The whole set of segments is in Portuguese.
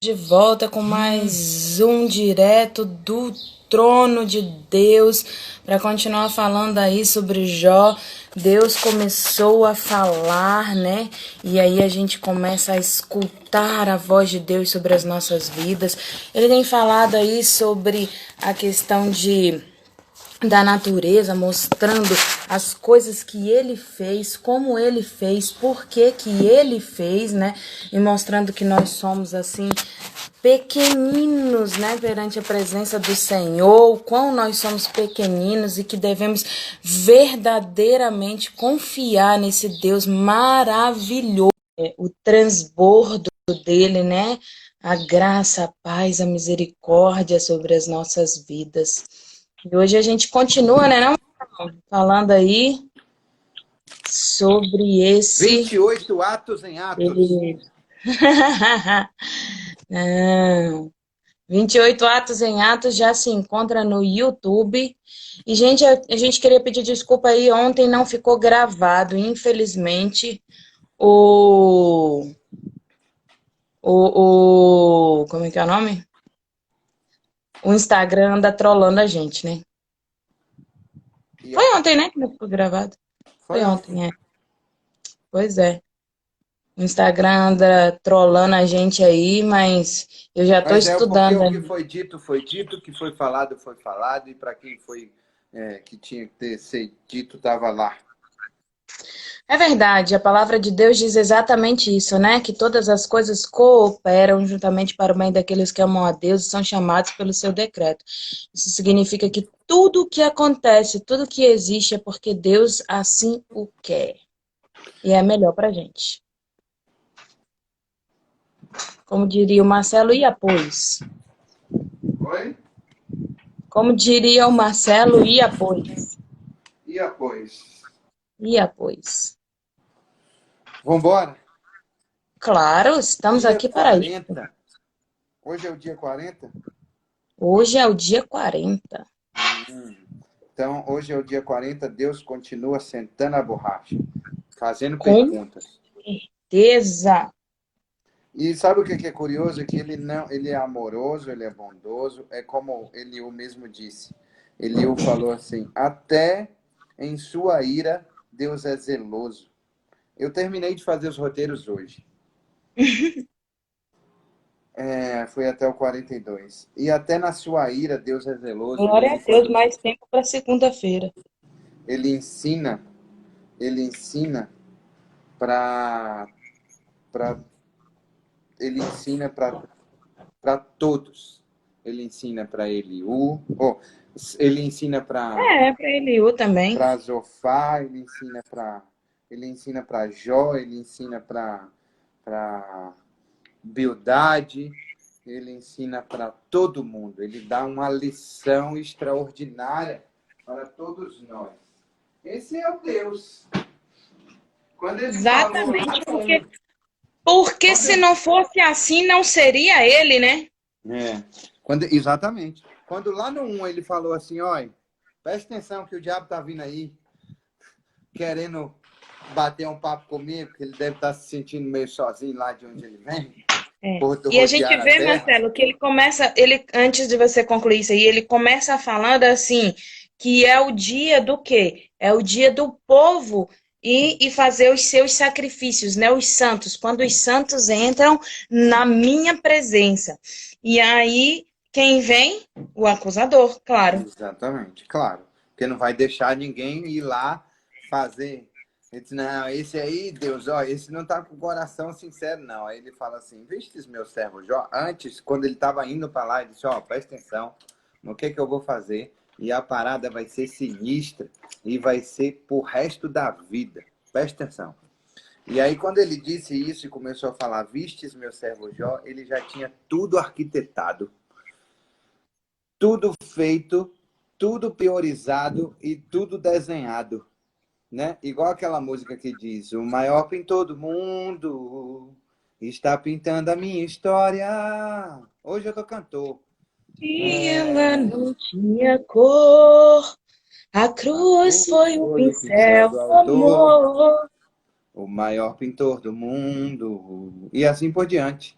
De volta com mais um direto do trono de Deus para continuar falando aí sobre Jó. Deus começou a falar, né? E aí a gente começa a escutar a voz de Deus sobre as nossas vidas. Ele tem falado aí sobre a questão da natureza, mostrando as coisas que ele fez, como ele fez, por que ele fez, né? E mostrando que nós somos assim pequeninos, né, perante a presença do Senhor, o quão nós somos pequeninos e que devemos verdadeiramente confiar nesse Deus maravilhoso, o transbordo dele, né? A graça, a paz, a misericórdia sobre as nossas vidas. E hoje a gente continua, né, não? Falando aí sobre esse... 28 atos em Atos. Não. 28 Atos em Atos já se encontra no YouTube. E, gente, a gente queria pedir desculpa aí, ontem não ficou gravado, infelizmente, como é que é o nome? O Instagram anda trolando a gente, né? Foi ontem, né, que não ficou gravado? Foi Foi ontem. ontem, é. Pois é. O Instagram anda trolando a gente aí, mas eu já tô Mas é porque estudando o que ainda. foi dito, o que foi falado, e para quem foi que tinha que ser dito, estava lá. É verdade, a palavra de Deus diz exatamente isso, né? Que todas as coisas cooperam juntamente para o bem daqueles que amam a Deus e são chamados pelo seu decreto. Isso significa que tudo o que acontece, tudo que existe é porque Deus assim o quer. E é melhor pra gente. Como diria o Marcelo, e após? Oi? Como diria o Marcelo, e após? E após? E após? Vamos embora? Claro, estamos Dia aqui para isso. 40. Hoje é o dia 40? Hoje é o dia 40. Então, hoje é o dia 40, Deus continua sentando a borracha, fazendo Com perguntas. certeza. E sabe o que é curioso? É que ele é amoroso, ele é bondoso, é como Eliú mesmo disse. Eliú falou assim: até em sua ira, Deus é zeloso. Eu terminei de fazer os roteiros hoje. Foi até o 42. E até na sua ira, Deus é zeloso. Glória a Ele Deus, quando mais tempo para segunda-feira. ele ensina, ele ensina para para ele ensina para todos. Ele ensina para Eliú, ele ensina Para Eliú também. para Zofar, ele ensina para Jó, ele ensina para Bildade, ele ensina para todo mundo. Ele dá uma lição extraordinária para todos nós. Esse é o Deus. Quando ele falou lá Exatamente, no 1, porque quando se não fosse assim, não seria ele, né? exatamente. Quando lá no 1 ele falou assim, olha, presta atenção que o diabo tá vindo aí, querendo bater um papo comigo, que ele deve estar se sentindo meio sozinho lá de onde ele vem, É. por E a gente rodear a vê, terra. Marcelo, que antes de você concluir isso aí, ele começa falando assim, que é o dia do quê? É o dia do povo e fazer os seus sacrifícios, né? Os santos, quando os santos entram na minha presença. E aí, quem vem? O acusador, claro. Exatamente, claro. Porque não vai deixar ninguém ir lá fazer. Ele diz, não, esse aí, Deus, ó, esse não tá com o coração sincero, não. Aí ele fala assim, vistes meu servo Jó, antes, quando ele estava indo para lá, ele disse, ó, presta atenção no que eu vou fazer. E a parada vai ser sinistra e vai ser pro resto da vida. Presta atenção. E aí, quando ele disse isso e começou a falar, vistes meu servo Jó, ele já tinha tudo arquitetado, tudo feito, tudo priorizado e tudo desenhado, né? Igual aquela música que diz: o maior pintor do mundo está pintando a minha história. Hoje eu tô cantor. E ela não tinha cor, a A cruz cruz foi o foi o pincel pincel do do autor, amor. o maior pintor do mundo, e assim por diante.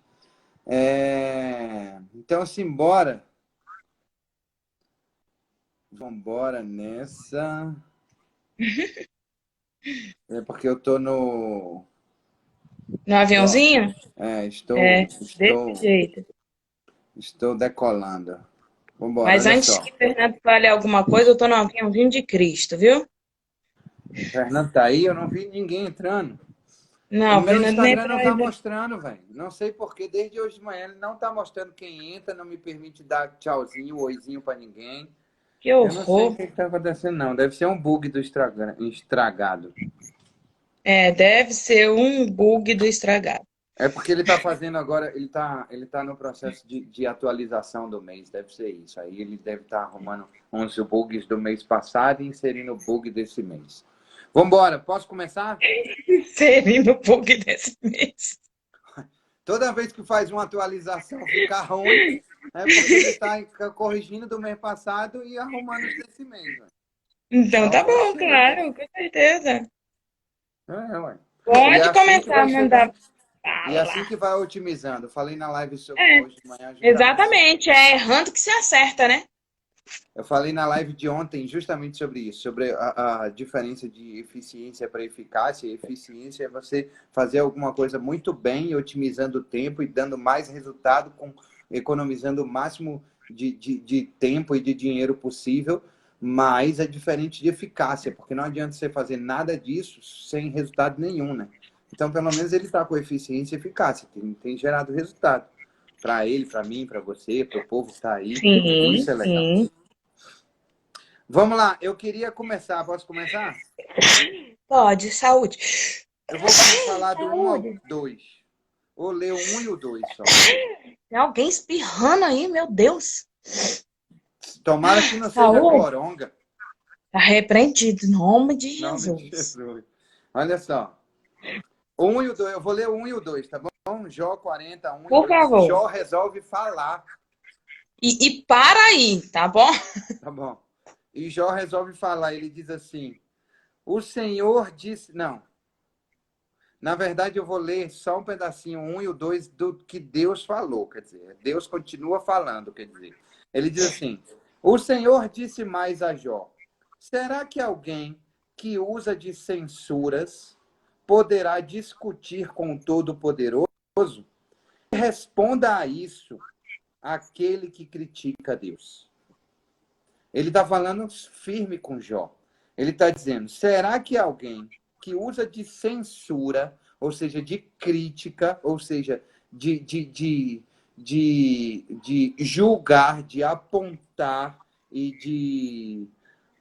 Então, simbora. Vambora nessa. É porque eu tô no. No Ó, aviãozinho? estou, É, desse jeito. estou decolando. Vambora, Mas olha antes só. que o Fernando fale alguma coisa, eu tô no aviãozinho de Cristo, viu? O Fernando tá aí, eu não vi ninguém entrando. O Não, o meu Fernando nem Instagram entrou não tá ainda. mostrando, velho. Não sei porque desde hoje de manhã ele não tá mostrando quem entra, não me permite dar tchauzinho, oizinho pra ninguém. Que Eu não sei o horror. que tá acontecendo, não. Deve ser um bug do estragado. É, deve ser um bug do estragado. É porque ele tá fazendo agora, ele tá no processo de atualização do mês, deve ser isso. Aí ele deve estar arrumando uns bugs do mês passado e inserindo o bug desse mês. Vambora, posso começar? Inserindo o bug desse mês. Toda vez que faz uma atualização ficar ruim, é porque ele está corrigindo do mês passado e arrumando os desse mês. Né? Então Só tá pode bom, ser. claro, com certeza. Ué. E é Pode assim que começar a vai mandar chegando. E é assim bala. que vai otimizando. Falei na live É, hoje de manhã justamente sobre. exatamente, é errando que se acerta, né? Eu falei na live de ontem justamente sobre isso, sobre a diferença de eficiência para eficácia. Eficiência é você fazer alguma coisa muito bem, otimizando o tempo e dando mais resultado, economizando o máximo de tempo e de dinheiro possível, mas é diferente de eficácia, porque não adianta você fazer nada disso sem resultado nenhum, né? Então, pelo menos ele está com eficiência e eficácia, tem gerado resultado para ele, para mim, para você, para o povo que está aí. Sim, Isso é legal. sim. Vamos lá, eu queria começar. Posso começar? Pode, saúde. Eu vou falar do um ao Saúde. 2. Vou ler o 1 e o 2 só. Tem alguém espirrando aí, meu Deus. Tomara que não seja Saúde. coronga. Tá repreendido, em nome de Em nome de Jesus. Jesus. Olha só. O 1 e o 2. Eu vou ler o 1 e o 2, tá bom? Jó 40, 1 e Por 2. favor. Jó resolve falar. E para aí, tá bom? Tá bom. E Jó resolve falar. Ele diz assim: O Senhor disse. Não. Na verdade, eu vou ler só um pedacinho, 1 e o 2, do que Deus falou. Quer dizer, Deus continua falando, quer dizer. Ele diz assim: O Senhor disse mais a Jó: Será que alguém que usa de censuras poderá discutir com o Todo-Poderoso? Responda a isso aquele que critica Deus. Ele está falando firme com Jó. Ele está dizendo: será que alguém que usa de censura, ou seja, de crítica, ou seja, de julgar, de apontar e de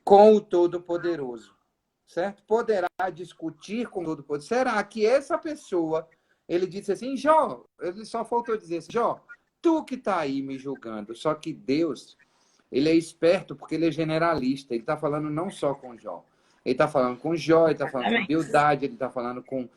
com o Todo-Poderoso, certo? Poderá discutir com o Todo-Poderoso. Será que essa pessoa, ele disse assim, Jó, ele só faltou dizer assim, Jó, tu que está aí me julgando, só que Deus, ele é esperto porque ele é generalista, ele está falando não só com Jó, ele está falando com Jó, ele está falando com Exatamente. Bildade, ele está falando com...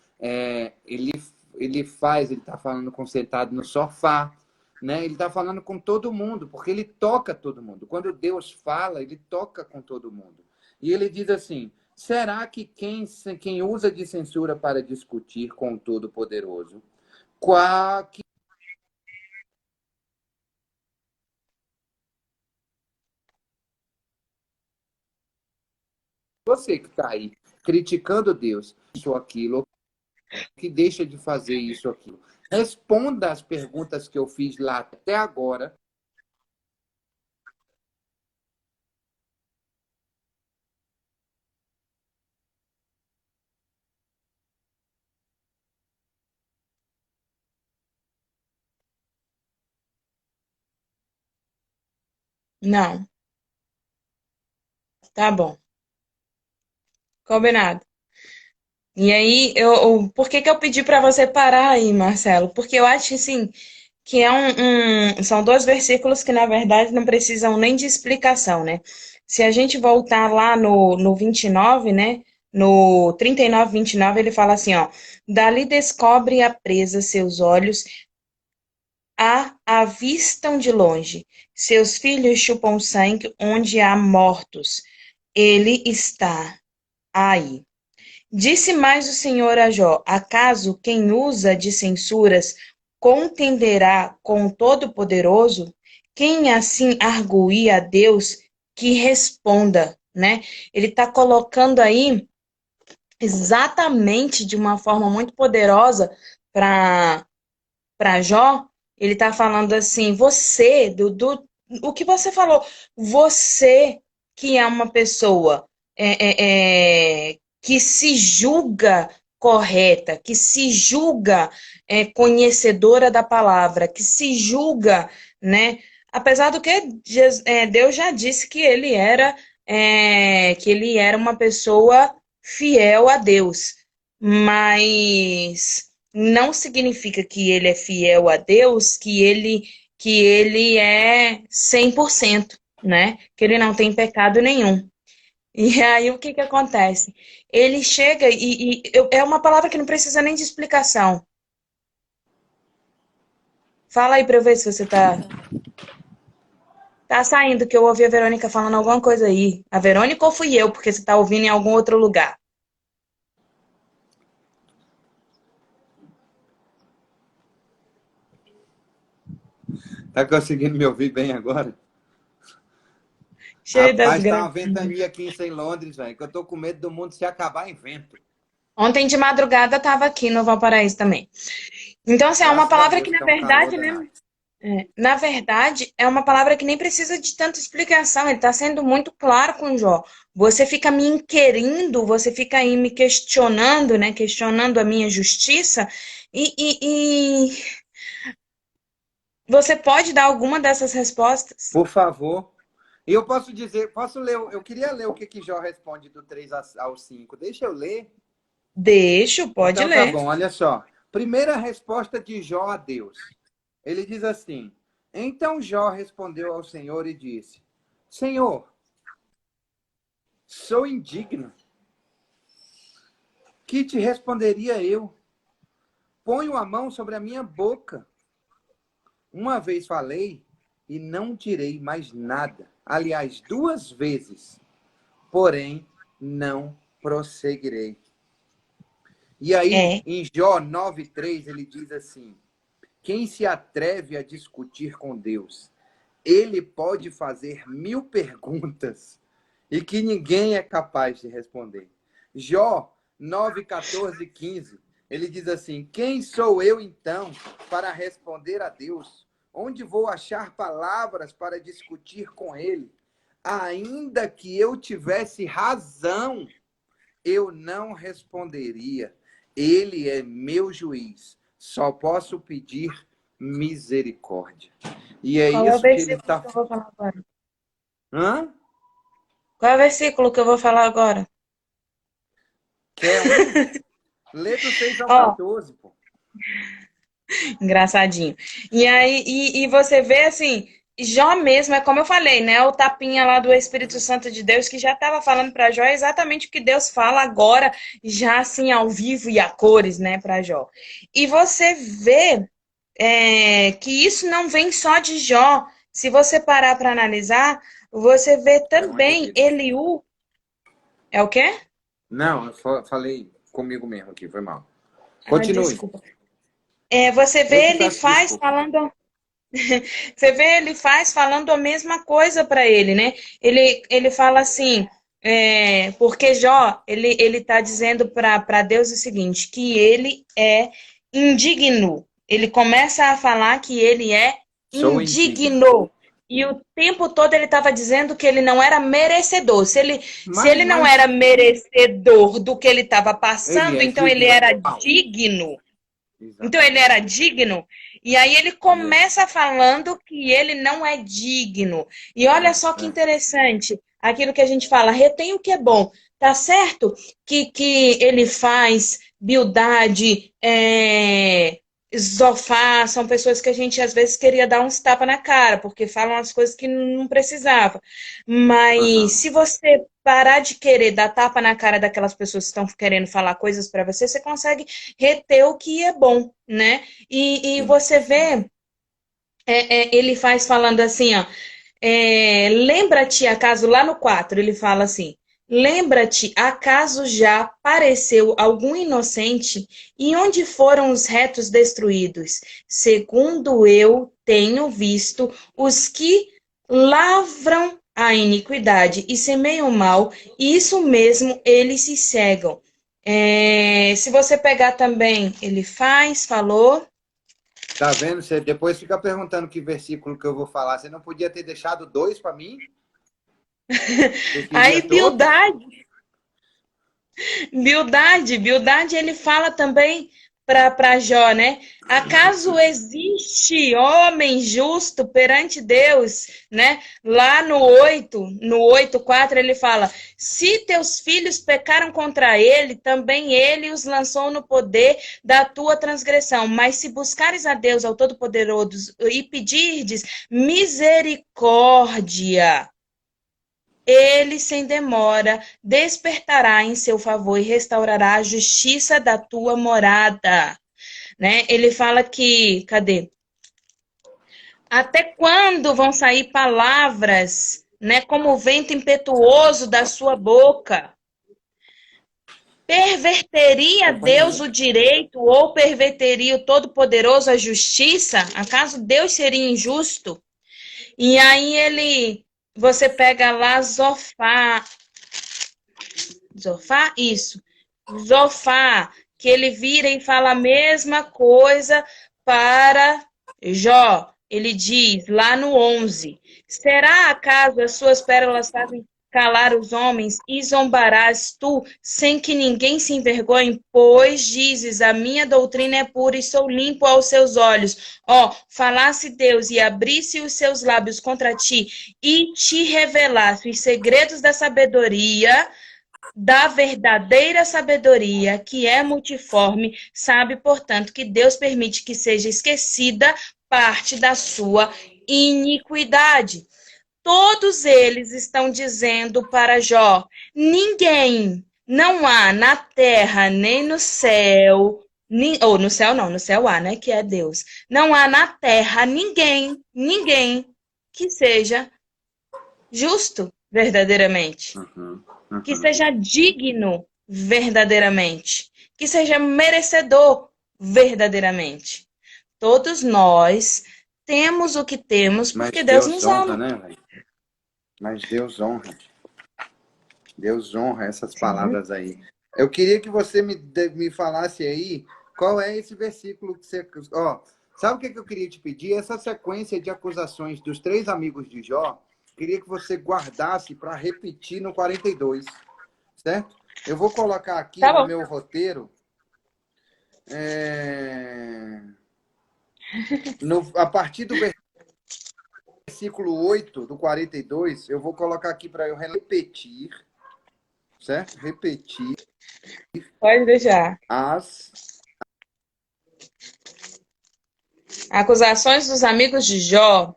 ele está falando com sentado no sofá, né? Ele está falando com todo mundo, porque ele toca todo mundo. Quando Deus fala, ele toca com todo mundo. E ele diz assim, será que quem usa de censura para discutir com o Todo-Poderoso, que você que está aí criticando Deus, isso ou aquilo, que deixa de fazer isso ou aquilo, responda as perguntas que eu fiz lá até agora. Não, tá bom. Combinado. E aí, por que que eu pedi para você parar aí, Marcelo? Porque eu acho assim que são dois versículos que na verdade não precisam nem de explicação, né? Se a gente voltar lá no 29, né? No 39, 29, ele fala assim, ó: Dali descobre a presa seus olhos, a avistam de longe. Seus filhos chupam sangue onde há mortos. Ele está aí. Disse mais o Senhor a Jó: Acaso quem usa de censuras contenderá com o Todo-Poderoso? Quem assim arguir a Deus que responda, né? Ele está colocando aí exatamente de uma forma muito poderosa para Jó. Ele está falando assim, você, o que você falou, você que é uma pessoa que se julga correta, que se julga conhecedora da palavra, que se julga, né? Apesar do que Deus já disse que ele era uma pessoa fiel a Deus, mas não significa que ele é fiel a Deus, que ele é 100%, né? Que ele não tem pecado nenhum. E aí o que que acontece? Ele chega é uma palavra que não precisa nem de explicação. Fala aí pra eu ver se você tá saindo, que eu ouvi a Verônica falando alguma coisa aí. A Verônica ou fui eu, porque você tá ouvindo em algum outro lugar? Tá conseguindo me ouvir bem agora? Cheio das Rapaz, tá uma gracinhas. ventania aqui em Londres, velho, que eu tô com medo do mundo se acabar em vento. Ontem de madrugada tava aqui no Valparaíso também. Então, assim, é uma Graças a palavra que, Deus na que é um calor verdade, né? danado. Na verdade, é uma palavra que nem precisa de tanta explicação. Ele está sendo muito claro com o Jó. Você fica me inquirindo, você fica aí me questionando, né? Questionando a minha justiça. E você pode dar alguma dessas respostas? Por favor. E eu posso dizer, posso ler, eu queria ler o que que Jó responde do 3 ao 5. Deixa eu ler. Deixo, pode Então tá ler. bom, olha só. Primeira resposta de Jó a Deus. Ele diz assim: Então Jó respondeu ao Senhor e disse: Senhor, sou indigno. Que te responderia eu? Ponho a mão sobre a minha boca. Uma vez falei e não direi mais nada. Aliás, 2 vezes. Porém, não prosseguirei. E aí, É, em Jó 9:3, ele diz assim: Quem se atreve a discutir com Deus, ele pode fazer 1000 perguntas e que ninguém é capaz de responder. Jó 9:14-15, ele diz assim: Quem sou eu então para responder a Deus? Onde vou achar palavras para discutir com ele? Ainda que eu tivesse razão, eu não responderia. Ele é meu juiz. Só posso pedir misericórdia. E é qual é o isso que ele versículo está. que eu vou falar agora? Hã? Qual é o versículo que eu vou falar agora? Quer um? Lê do 6 ao Ó, 14, pô. engraçadinho. E aí, você vê assim, Jó mesmo, é como eu falei, né? O tapinha lá do Espírito Santo de Deus que já estava falando para Jó exatamente o que Deus fala agora, já assim, ao vivo e a cores, né, para Jó. E você vê que isso não vem só de Jó. Se você parar para analisar, você vê Foi uma também bebida. Eliú. É o quê? Não, eu falei comigo mesmo aqui, foi mal. Ah, Continue. desculpa. Você Eu vê que ele peço faz desculpa. falando. Você vê, ele faz falando a mesma coisa para ele, né? Ele fala assim, porque Jó, ele tá dizendo para Deus o seguinte, que ele é indigno. Ele começa a falar que ele é Sou indigno. indigno. E o tempo todo ele estava dizendo que ele não era merecedor. Se Mas, ele não era mas merecedor do que ele estava ele passando, é então ele digno era de qual? digno. Então ele Exatamente. era digno, e aí ele Yes. começa falando que ele não é digno. E olha É, só que é. interessante, aquilo que a gente fala, retém o que é bom. Tá certo que ele faz Bildade, Zofá, são pessoas que a gente às vezes queria dar uns tapas na cara, porque falam as coisas que não precisava. Mas Aham. se você parar de querer dar tapa na cara daquelas pessoas que estão querendo falar coisas para você, você consegue reter o que é bom, né? E Sim, você sim. vê, ele faz falando assim, ó, lembra-te, acaso lá no 4 ele fala assim, Lembra-te, acaso já pareceu algum inocente? E onde foram os retos destruídos? Segundo eu tenho visto, os que lavram a iniquidade e semeiam o mal, isso mesmo eles se cegam. Se você pegar também, ele falou. Tá vendo? Você depois fica perguntando que versículo que eu vou falar. Você não podia ter deixado dois para mim? Você queria Aí, todos? Bildade, ele fala também para Jó, né? Acaso existe homem justo perante Deus, né? Lá no 8:4 ele fala: se teus filhos pecaram contra ele, também ele os lançou no poder da tua transgressão. Mas se buscares a Deus, ao Todo-Poderoso, e pedirdes misericórdia, ele, sem demora, despertará em seu favor e restaurará a justiça da tua morada. Né? Ele fala que, cadê? Até quando vão sair palavras, né, como o vento impetuoso da sua boca? Perverteria Deus o direito ou perverteria o Todo-Poderoso a justiça? Acaso Deus seria injusto? E aí você pega lá Zofá? Isso. Zofá, que ele vira e fala a mesma coisa para Jó. Ele diz lá no 11: será acaso as suas pérolas fazem calar os homens e zombarás tu sem que ninguém se envergonhe? Pois dizes, a minha doutrina é pura e sou limpo aos seus olhos. Ó, falasse Deus e abrisse os seus lábios contra ti e te revelasse os segredos da verdadeira sabedoria, que é multiforme, sabe, portanto, que Deus permite que seja esquecida parte da sua iniquidade. Todos eles estão dizendo para Jó: ninguém, não há na terra nem no céu, ou no céu não, no céu há, né, que é Deus. Não há na terra ninguém que seja justo verdadeiramente, que seja digno verdadeiramente, que seja merecedor verdadeiramente. Todos nós temos o que temos porque Mas Deus Deus nos honra, ama. né, velho? Mas Deus honra. Deus honra essas Sim. palavras aí. Eu queria que você me falasse aí qual é esse versículo que você. Ó, sabe o que eu queria te pedir? Essa sequência de acusações dos três amigos de Jó, queria que você guardasse para repetir no 42, certo? Eu vou colocar aqui Tá no bom. meu roteiro. A partir do versículo 8 do 42, eu vou colocar aqui para eu repetir, certo? Repetir Pode deixar. as Acusações dos amigos de Jó.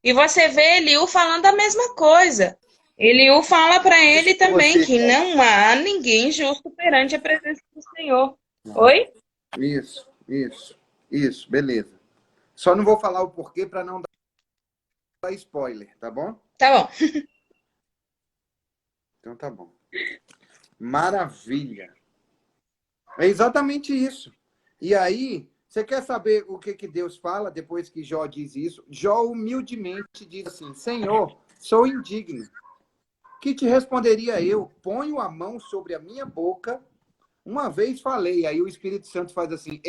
E você vê Eliú falando a mesma coisa. Eliú fala para ele também você. que não há ninguém justo perante a presença do Senhor. Oi? Isso, beleza. Só não vou falar o porquê para não dar spoiler, tá bom? Tá bom. Então tá bom. Maravilha. É exatamente isso. E aí, você quer saber o que Deus fala depois que Jó diz isso? Jó humildemente diz assim: Senhor, sou indigno. Que te responderia eu? Ponho a mão sobre a minha boca. Uma vez falei, aí o Espírito Santo faz assim: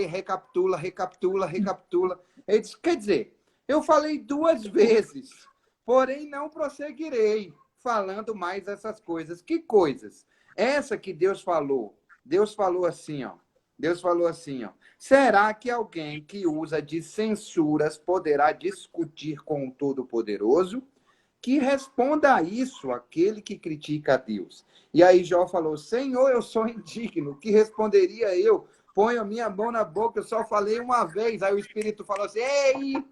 recapitula, recapitula, recapitula. Ele diz, quer dizer, eu falei duas vezes, porém não prosseguirei falando mais essas coisas. Que coisas? Essa que Deus falou. Deus falou assim, ó. Deus falou assim, ó. Será que alguém que usa de censuras poderá discutir com o Todo-Poderoso? Que responda a isso aquele que critica a Deus. E aí Jó falou, Senhor, eu sou indigno. Que responderia eu? Ponho a minha mão na boca, eu só falei uma vez. Aí o Espírito falou assim, ei,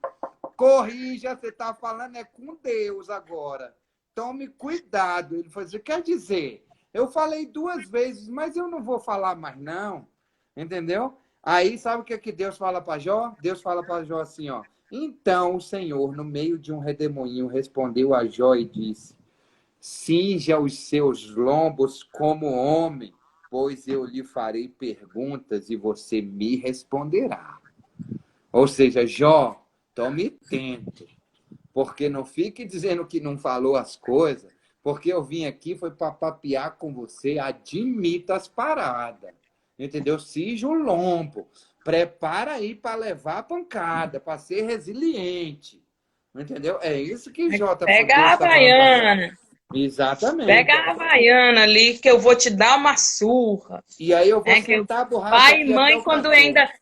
corrija, você está falando é com Deus agora. Tome cuidado. Ele falou assim, quer dizer, eu falei duas vezes, mas eu não vou falar mais não. Entendeu? Aí sabe o que, que Deus fala para Jó? Deus fala para Jó assim, ó. Então o Senhor, no meio de um redemoinho, respondeu a Jó e disse, cinja os seus lombos como homem, pois eu lhe farei perguntas e você me responderá. Ou seja, Jó, tome tempo, porque não fique dizendo que não falou as coisas, porque eu vim aqui foi para papear com você, admita as paradas, entendeu? Cinja o lombo, prepara aí para levar a pancada, para ser resiliente, entendeu? É isso que Pega Deus a está falando para você. Havaiana. Pega Exatamente. a Havaiana ali, que eu vou te dar uma surra. E aí eu vou Que sentar a borracha pai e aqui até mãe, o quando cachorro. ainda...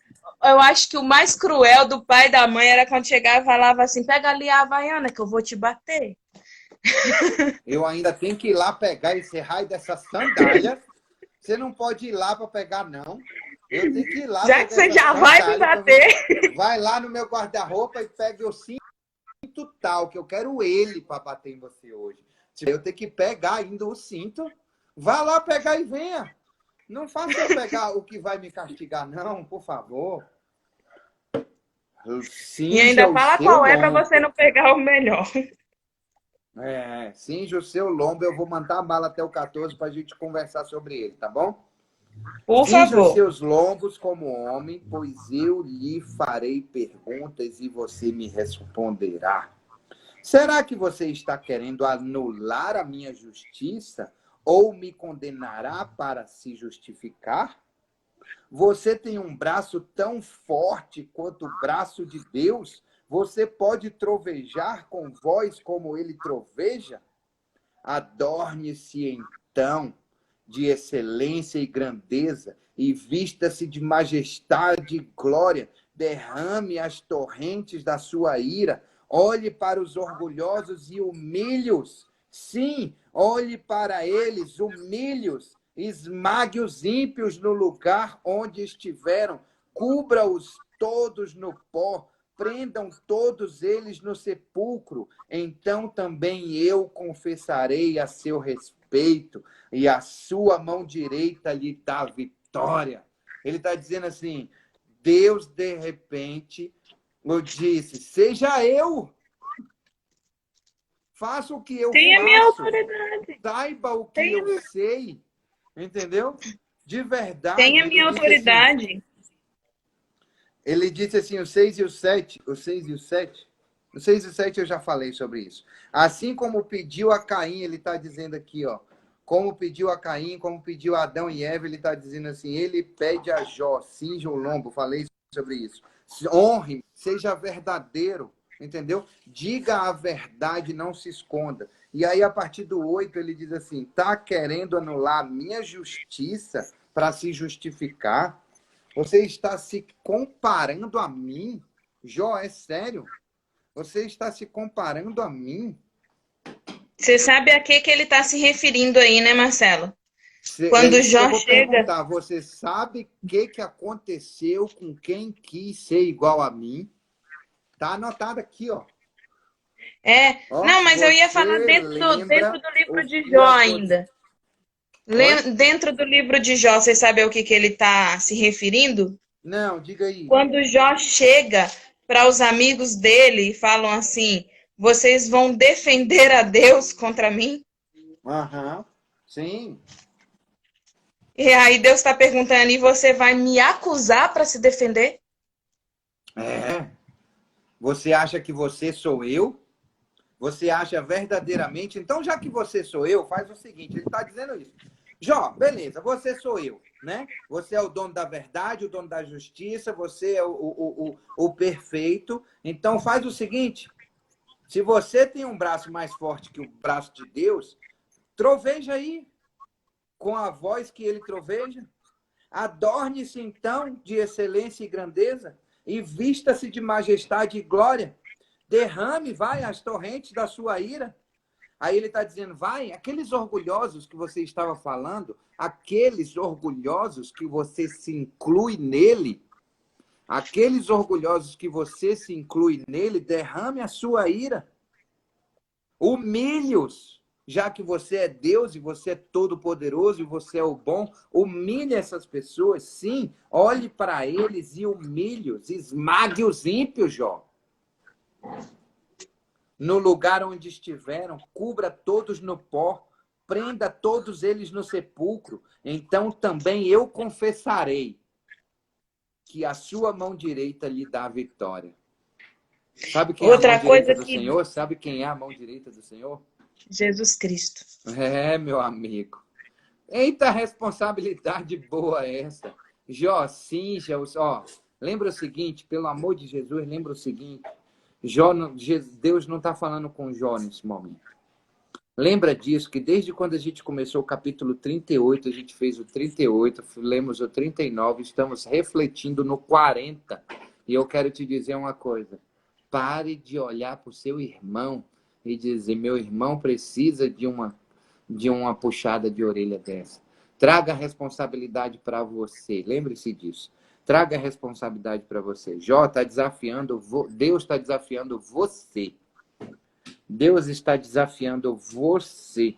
Eu acho que o mais cruel do pai e da mãe era quando chegava e falava assim, pega ali a Havaiana que eu vou te bater. Eu ainda tenho que ir lá pegar esse raio dessa sandália. Você não pode ir lá para pegar, não. Eu tenho que ir lá Já que pegar você essa já vai me sandália. bater. Vai lá no meu guarda-roupa e pegue o cinto tal, que eu quero ele para bater em você hoje. Eu tenho que pegar ainda o cinto. Vá lá pegar e venha. Não faça eu pegar o que vai me castigar, não, por favor. E Cinja ainda o fala seu qual é para você lombo. não pegar o melhor. Cinja o seu lombo. Eu vou mandar a bala até o 14 para a gente conversar sobre ele, tá bom? Por Cinja os favor. seus lombos como homem, pois eu lhe farei perguntas e você me responderá. Será que você está querendo anular a minha justiça ou me condenará para se justificar? Você tem um braço tão forte quanto o braço de Deus? Você pode trovejar com voz como ele troveja? Adorne-se então de excelência e grandeza e vista-se de majestade e glória. Derrame as torrentes da sua ira. Olhe para os orgulhosos e humilhe-os. Sim, olhe para eles, humilhe-os. Esmague os ímpios no lugar onde estiveram. Cubra-os todos no pó. Prendam todos eles no sepulcro, então também eu confessarei a seu respeito, e a sua mão direita lhe dá vitória. Ele está dizendo assim, Deus, de repente, eu disse, seja eu, faça o que eu Tenha minha faço, autoridade. saiba o que eu sei, entendeu? De verdade, Tenha minha autoridade. Ele disse assim, o 6 e o 7, o 6 e o 7, o 6 e o 7 eu já falei sobre isso. Assim como pediu a Caim, ele está dizendo aqui, ó, como pediu a Caim, como pediu a Adão e Eva, ele está dizendo assim, ele pede a Jó, cinja o lombo, falei sobre isso. Honre, seja verdadeiro, entendeu? Diga a verdade, não se esconda. E aí, a partir do 8, ele diz assim, está querendo anular a minha justiça para se justificar? Você está se comparando a mim? Jó, é sério? Você está se comparando a mim? Você sabe a que ele está se referindo aí, né, Marcelo? É Quando isso que eu Jó vou chega... perguntar. Você sabe o que aconteceu com quem quis ser igual a mim? Tá anotado aqui, ó. Ó, Não, mas eu ia falar você dentro lembra do livro o de que Jó aconteceu? ainda. Oi? Dentro do livro de Jó, você sabe ao que ele está se referindo? Não, diga aí. Quando Jó chega para os amigos dele e falam assim: vocês vão defender a Deus contra mim? Aham, sim. E aí Deus está perguntando: e você vai me acusar para se defender? É. Você acha que você sou eu? Você acha verdadeiramente? Então, já que você sou eu, faz o seguinte: ele está dizendo isso. Jó, beleza, você sou eu, né? Você é o dono da verdade, o dono da justiça, você é o perfeito. Então, faz o seguinte: se você tem um braço mais forte que o braço de Deus, troveja aí, com a voz que ele troveja. Adorne-se, então, de excelência e grandeza, e vista-se de majestade e glória. Derrame, vai, as torrentes da sua ira. Aí ele está dizendo, vai, aqueles orgulhosos que você estava falando, aqueles orgulhosos que você se inclui nele, aqueles orgulhosos que você se inclui nele, derrame a sua ira. Humilhe-os, já que você é Deus e você é todo-poderoso e você é o bom, humilhe essas pessoas, sim, olhe para eles e humilhe-os, esmague os ímpios, Jó. no lugar onde estiveram, cubra todos no pó, prenda todos eles no sepulcro. Então também eu confessarei que a sua mão direita lhe dá a vitória. Sabe quem é a mão Outra direita coisa do que Senhor? Sabe quem é a mão direita do Senhor? Jesus Cristo. É, meu amigo. Eita responsabilidade boa essa. Jó, cinja os... Ó, lembra o seguinte, pelo amor de Jesus, lembra o seguinte. Deus não está falando com Jó nesse momento. Lembra disso, que desde quando a gente começou o capítulo 38, a gente fez o 38, lemos o 39, estamos refletindo no 40. E eu quero te dizer uma coisa. Pare de olhar para o seu irmão e dizer, meu irmão precisa de uma puxada de orelha dessa. Traga a responsabilidade para você. Lembre-se disso. Traga a responsabilidade para você. Jó está desafiando, Deus está desafiando você. Deus está desafiando você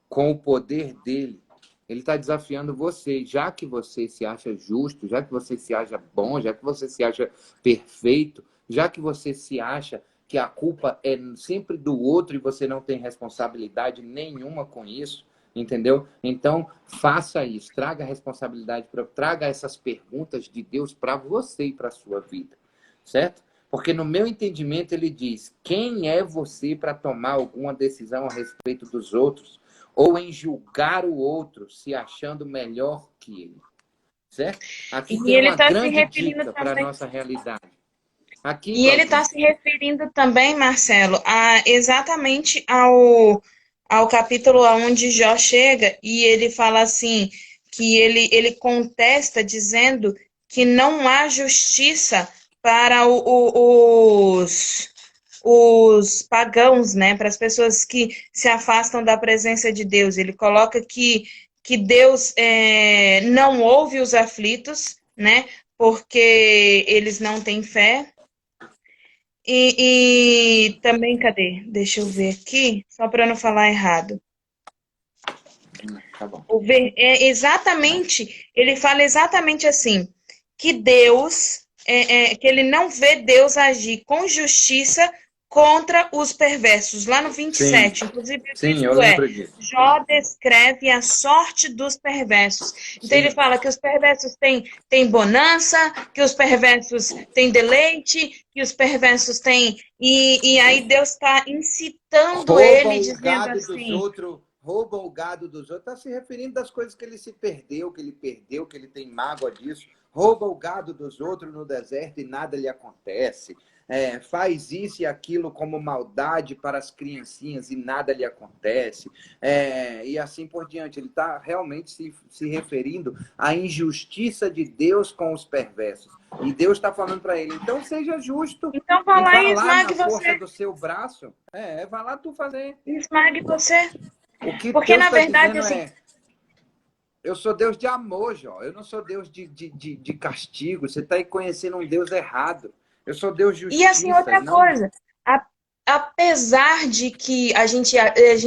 com o poder dele. Ele está desafiando você, já que você se acha justo, já que você se acha bom, já que você se acha perfeito, já que você se acha que a culpa é sempre do outro e você não tem responsabilidade nenhuma com isso, entendeu? Então, faça isso, traga a responsabilidade, traga essas perguntas de Deus para você e para a sua vida, certo? Porque no meu entendimento ele diz, quem é você para tomar alguma decisão a respeito dos outros ou em julgar o outro se achando melhor que ele, certo? Aqui E tem ele uma está se grande referindo dica para a também. nossa realidade. Aqui, E ele está Claudinho. se referindo também, Marcelo, exatamente ao capítulo onde Jó chega e ele fala assim, que ele contesta dizendo que não há justiça para os pagãos, né? Para as pessoas que se afastam da presença de Deus. Ele coloca que Deus não ouve os aflitos, né? Porque eles não têm fé. E também, cadê? Deixa eu ver aqui, só para não falar errado. Tá bom. Ele fala exatamente assim, que Deus, que ele não vê Deus agir com justiça contra os perversos. Lá no Sim, 27, inclusive o sim, eu título é lembro disso. Jó descreve a sorte dos perversos. Então ele Sim. fala que os perversos têm bonança, que os perversos têm deleite, que os perversos têm... E aí Deus está incitando ele, Roubam o dizendo gado dos assim... outros, roubam o gado dos outros. Está se referindo das coisas que ele se perdeu, que ele tem mágoa disso. Rouba o gado dos outros no deserto e nada lhe acontece. Faz isso e aquilo como maldade para as criancinhas e nada lhe acontece. E assim por diante. Ele está realmente se referindo à injustiça de Deus com os perversos. E Deus está falando para ele, então seja justo Então e vai lá vá e lá na esmague força você. do seu braço. Vá lá tu fazer. Esmague você. O que Porque, Deus na está verdade, dizendo assim, eu sou Deus de amor, Jó. Eu não sou Deus de castigo. Você está aí conhecendo um Deus errado. Eu sou Deus de e assim, justiça e outra não... coisa, apesar de que a gente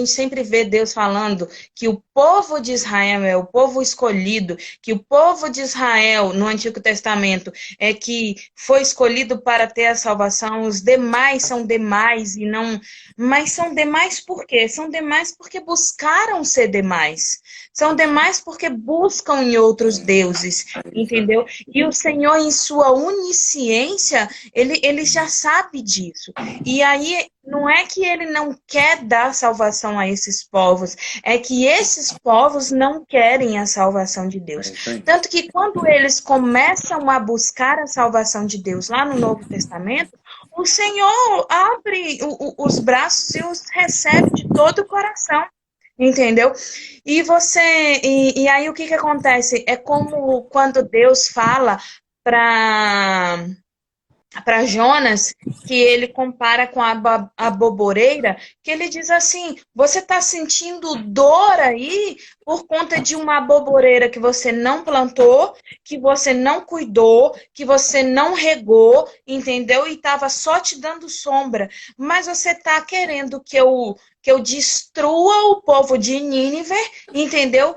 sempre vê Deus falando que o povo de Israel é o povo escolhido, que o povo de Israel no Antigo Testamento é que foi escolhido para ter a salvação, os demais são demais e não... Mas são demais por quê? São demais porque buscaram ser demais. São demais porque buscam em outros deuses, entendeu? E o Senhor, em sua onisciência, ele já sabe disso. E aí, não é que ele não quer dar salvação a esses povos, é que esses povos não querem a salvação de Deus. Tanto que quando eles começam a buscar a salvação de Deus lá no Novo Testamento, o Senhor abre os braços e os recebe de todo o coração. Entendeu? E aí o que acontece? É como quando Deus fala para Jonas, que ele compara com a boboreira, que ele diz assim, você está sentindo dor aí por conta de uma boboreira que você não plantou, que você não cuidou, que você não regou, entendeu? E estava só te dando sombra. Mas você está querendo que eu destrua o povo de Nínive, entendeu?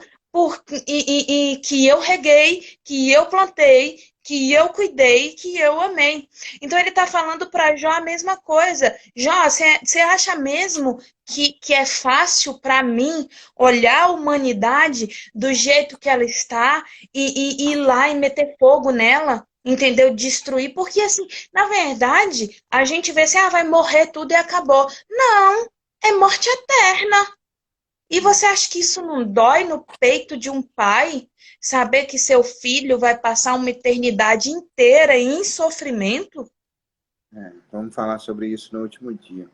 E que eu reguei, que eu plantei, que eu cuidei, que eu amei. Então ele está falando para Jó a mesma coisa. Jó, você acha mesmo que é fácil para mim olhar a humanidade do jeito que ela está e ir lá e meter fogo nela? Entendeu? Destruir, porque assim, na verdade, a gente vê assim, vai morrer tudo e acabou. Não, é morte eterna. E você acha que isso não dói no peito de um pai? Saber que seu filho vai passar uma eternidade inteira em sofrimento? Vamos falar sobre isso no último dia.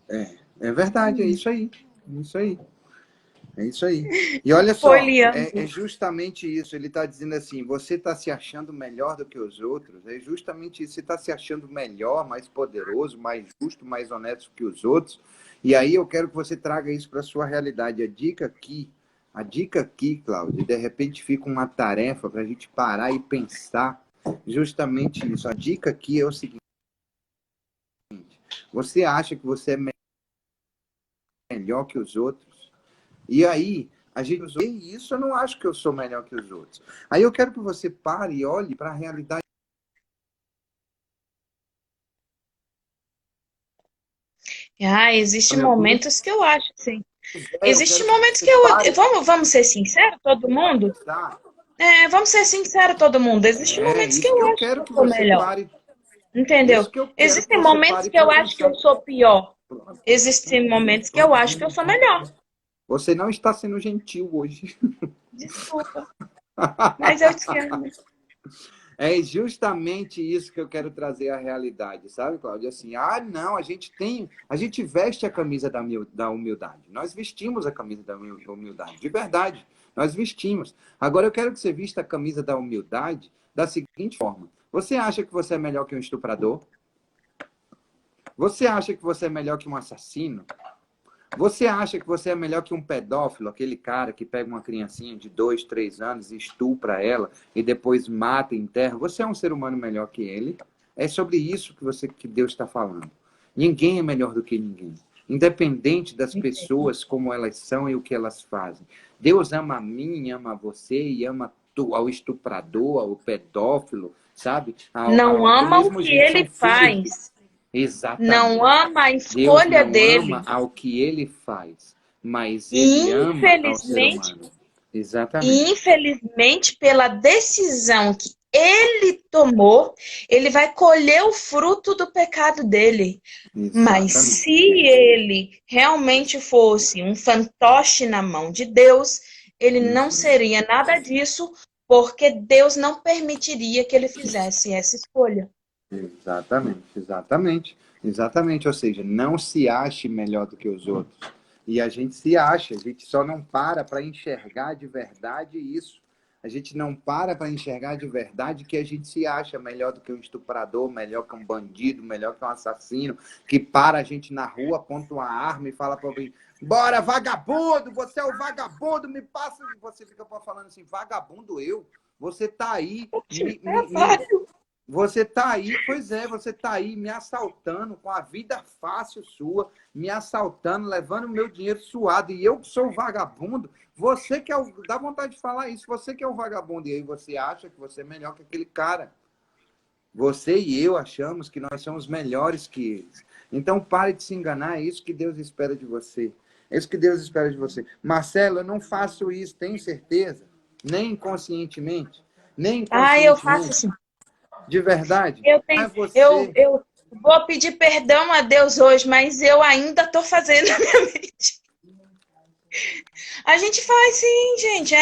É verdade, é isso aí. É isso aí. É isso aí. E olha Foi, só, é Leandro. justamente isso. Ele está dizendo assim: você está se achando melhor do que os outros. É justamente isso. Você está se achando melhor, mais poderoso, mais justo, mais honesto que os outros. E aí eu quero que você traga isso para a sua realidade. A dica aqui, Cláudia, de repente fica uma tarefa para a gente parar e pensar justamente isso. A dica aqui é o seguinte: você acha que você é melhor que os outros? E aí, a gente usa isso, eu não acho que eu sou melhor que os outros. Aí eu quero que você pare e olhe para a realidade. Existem Meu amigo, momentos que eu acho, sim. eu Existem quero que momentos você que eu. pare Vamos ser sinceros, todo para mundo? pensar. Vamos ser sinceros, todo mundo. Existem É momentos que isso eu que eu acho que quero eu que sou você melhor. pare. Entendeu? Isso que eu quero que Existem você momentos pare que eu para acho que eu pensar. sou pior. Existem momentos que eu acho que eu sou melhor. Você não está sendo gentil hoje. Desculpa, mas eu te amo. É justamente isso que eu quero trazer à realidade, sabe, Cláudia? Assim, não, a gente veste a camisa da humildade. Nós vestimos a camisa da humildade, de verdade. Nós vestimos. Agora eu quero que você vista a camisa da humildade da seguinte forma: você acha que você é melhor que um estuprador? Você acha que você é melhor que um assassino? Você acha que você é melhor que um pedófilo, aquele cara que pega uma criancinha de 2, 3 anos e estupra ela e depois mata e enterra? Você é um ser humano melhor que ele? É sobre isso que Deus está falando. Ninguém é melhor do que ninguém. Independente das pessoas, como elas são e o que elas fazem. Deus ama a mim, ama a você e ama ao estuprador, ao pedófilo, sabe? Não Do ama o mesmo que jeito, são ele filhos de... faz. Não Exatamente. ama a Deus escolha não ama dele. ao que ele faz, mas ele E ama ao ser infelizmente, humano. e Exatamente. infelizmente, pela decisão que ele tomou, ele vai colher o fruto do pecado dele. Mas se Exatamente. ele realmente fosse um fantoche na mão de Deus, ele não Uhum. seria nada disso, porque Deus não permitiria que ele fizesse essa escolha. Exatamente, exatamente, exatamente. Ou seja, não se ache melhor do que os outros. E a gente se acha, a gente só não para enxergar de verdade isso. A gente não para enxergar de verdade que a gente se acha melhor do que um estuprador, melhor que um bandido, melhor que um assassino, que para a gente na rua, aponta uma arma e fala para alguém: bora, vagabundo, você é o vagabundo, me passa. E você fica falando assim: vagabundo eu? Você tá aí, você tá aí, pois é, você tá aí me assaltando com a vida fácil sua, me assaltando, levando o meu dinheiro suado, e eu que sou o vagabundo. Você que é o... Dá vontade de falar isso, você que é o vagabundo, e aí você acha que você é melhor que aquele cara. Você e eu achamos que nós somos melhores que eles. Então pare de se enganar, é isso que Deus espera de você. É isso que Deus espera de você. Marcelo, eu não faço isso, tenho certeza? Nem inconscientemente, nem Eu faço inconscientemente. assim. De verdade? Eu É tenho, você. eu vou pedir perdão a Deus hoje, mas eu ainda estou fazendo na minha mente. A gente faz sim, gente.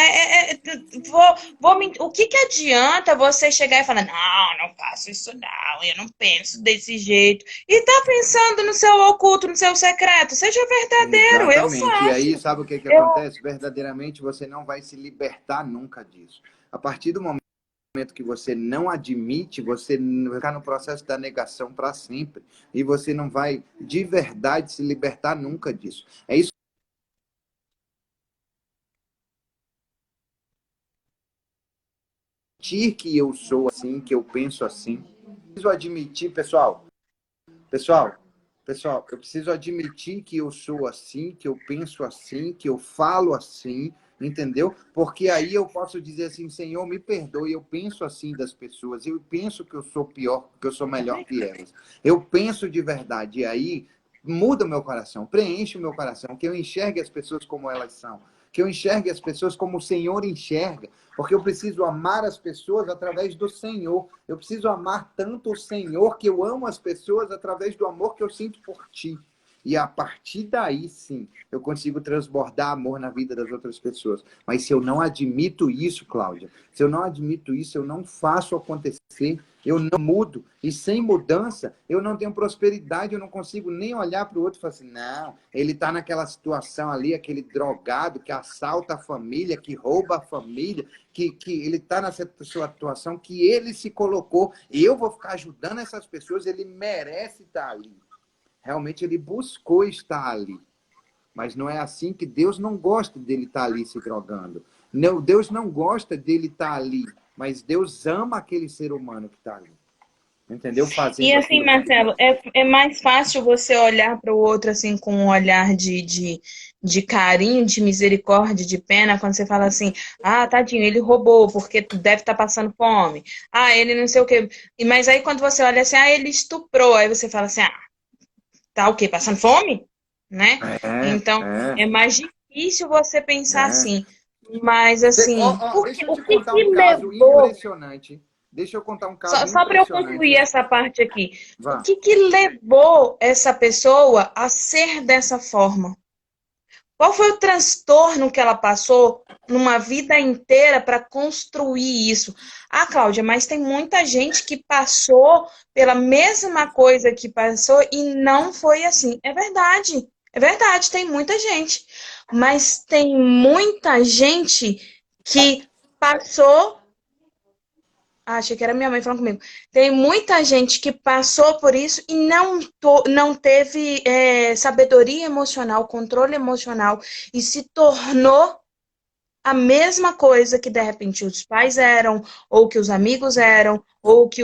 O que que adianta você chegar e falar, não, não faço isso não, eu não penso desse jeito. E tá pensando no seu oculto, no seu secreto. Seja verdadeiro, eu Exatamente. E aí, faço. sabe o que que Eu, acontece? Verdadeiramente, você não vai se libertar nunca disso. A partir do momento que você não admite, você vai ficar no processo da negação para sempre. E você não vai, de verdade, se libertar nunca disso. É isso que eu sou assim, que eu penso assim. Preciso admitir, pessoal, pessoal, eu preciso admitir que eu sou assim, que eu penso assim, que eu falo assim, entendeu? Porque aí eu posso dizer assim, Senhor, me perdoe, eu penso assim das pessoas, eu penso que eu sou pior, que eu sou melhor que elas. Eu penso de verdade, e aí muda o meu coração, preenche o meu coração, que eu enxergue as pessoas como elas são, que eu enxergue as pessoas como o Senhor enxerga, porque eu preciso amar as pessoas através do Senhor. Eu preciso amar tanto o Senhor que eu amo as pessoas através do amor que eu sinto por ti. E a partir daí, sim, eu consigo transbordar amor na vida das outras pessoas. Mas se eu não admito isso, Cláudia, se eu não admito isso, eu não faço acontecer, eu não mudo. E sem mudança, eu não tenho prosperidade, eu não consigo nem olhar para o outro e falar assim, não, ele está naquela situação ali, aquele drogado que assalta a família, que rouba a família, que ele está nessa situação que ele se colocou. E eu vou ficar ajudando essas pessoas, ele merece estar ali. Realmente ele buscou estar ali. Mas não é assim que Deus não gosta dele estar ali se drogando. Não, Deus não gosta dele estar ali. Mas Deus ama aquele ser humano que está ali. Entendeu? E Fazendo assim, aquilo que ele Marcelo, gosta. é mais fácil você olhar para o outro assim com um olhar de carinho, de misericórdia, de pena, quando você fala assim, ah, tadinho, ele roubou porque tu deve estar passando fome. Ah, ele não sei o quê. Mas aí quando você olha assim, ah, ele estuprou, aí você fala assim, ah, tá o quê? Passando fome? Né? É, Então, é mais difícil você pensar é. assim. Mas assim, Deixa eu o te que contar que um caso levou impressionante. Deixa eu contar um caso só para eu concluir impressionante. essa parte aqui, o Vá. que levou essa pessoa a ser dessa forma? Qual foi o transtorno que ela passou numa vida inteira para construir isso? Ah, Cláudia, mas tem muita gente que passou pela mesma coisa que passou e não foi assim. É verdade, tem muita gente. Mas tem muita gente que passou. Ah, achei que era minha mãe falando comigo. Tem muita gente que passou por isso e não teve sabedoria emocional, controle emocional e se tornou a mesma coisa que de repente os pais eram, ou que os amigos eram, ou que